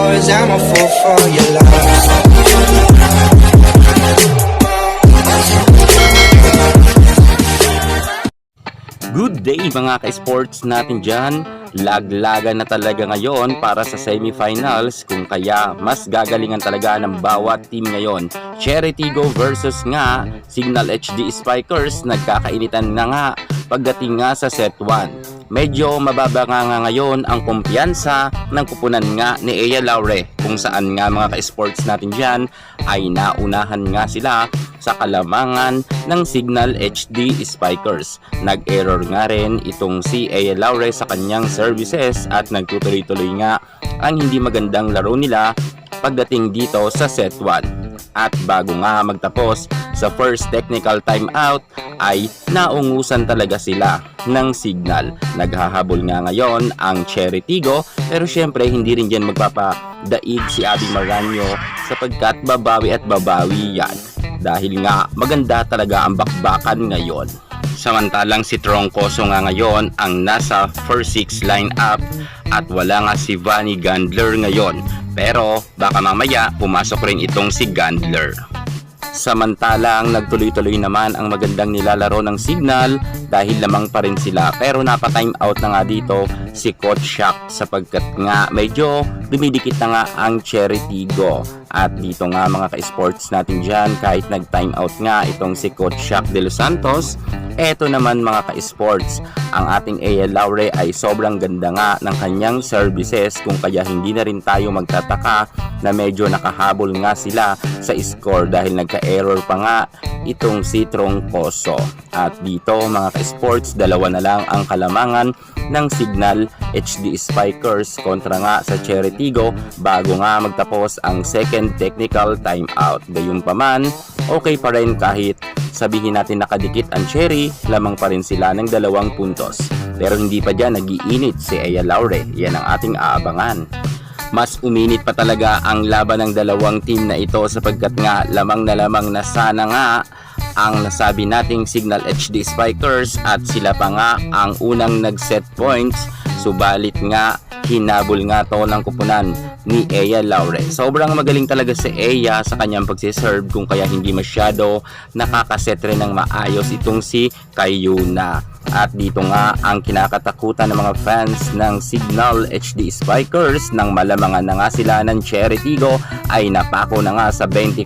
yours, I'm a fool for your love. Good day mga ka-sports natin dyan. Laglagan na talaga ngayon para sa semifinals, kung kaya mas gagalingan talaga ng bawat team ngayon. Cherry Tigo versus nga Signal HD Spikers, nagkakainitan na nga pagdating nga sa set 1. Medyo mababa nga ngayon ang kumpiyansa ng kupunan nga ni Ea Laure, kung saan nga mga ka-sports natin dyan ay naunahan nga sila sa kalamangan ng Signal HD Spikers. Nag-error nga rin itong si Ea Laure sa kanyang services at nagtutuloy-tuloy nga ang hindi magandang laro nila pagdating dito sa set 1. At bago nga magtapos sa first technical timeout ay naungusan talaga sila ng Signal. Naghahabol nga ngayon ang Cherry Tigo, pero syempre hindi rin dyan magpapadaig si Abby Maranyo sapagkat babawi at babawi yan. Dahil nga maganda talaga ang bakbakan ngayon. Samantalang si Troncoso nga ngayon ang nasa first 6 lineup at wala nga si Vanny Gandler ngayon. Pero baka mamaya pumasok rin itong si Gandler. Samantalang nagtuloy-tuloy naman ang magandang nilalaro ng Signal dahil lamang pa rin sila, pero napa-time out na nga dito si Coach Shaq sapagkat nga medyo dumidikit na nga ang Cherry Tigo. At dito nga mga ka-sports natin dyan, kahit nag-time out nga itong si Coach Shaq de los Santos, eto naman mga ka-sports, ang ating Ea Laure ay sobrang ganda nga ng kanyang services, kung kaya hindi na rin tayo magtataka na medyo nakahabol nga sila sa score dahil nagka-error pa nga itong si Troncoso. At dito mga ka-sports, dalawa na lang ang kalamangan ng Signal HD Spikers kontra nga sa Cherry Tigo bago nga magtapos ang second technical timeout. Gayunpaman, okay pa rin kahit sabihin natin nakadikit ang Cherry, lamang pa rin sila ng 2 puntos. Pero hindi pa dyan nag-iinit si Ea Laure, yan ang ating aabangan. Mas uminit pa talaga ang laban ng dalawang team na ito sapagkat nga lamang na sana nga ang nasabi nating Signal HD Spikers at sila pa nga ang unang nag-set points, subalit nga hinabol nga to ng kupunan ni Ea Laure. Sobrang magaling talaga si Ea sa kanyang pagsiserve, kung kaya hindi masyado nakakaset rin ng maayos itong si Kayuna. At dito nga ang kinakatakutan ng mga fans ng Signal HD Spikers nang malamangan na nga sila ng Cherry Tigo ay napako na nga sa 24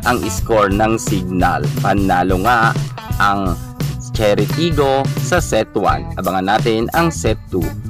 ang score ng Signal. Panalo nga ang Cherry Tigo sa set 1. Abangan natin ang set 2.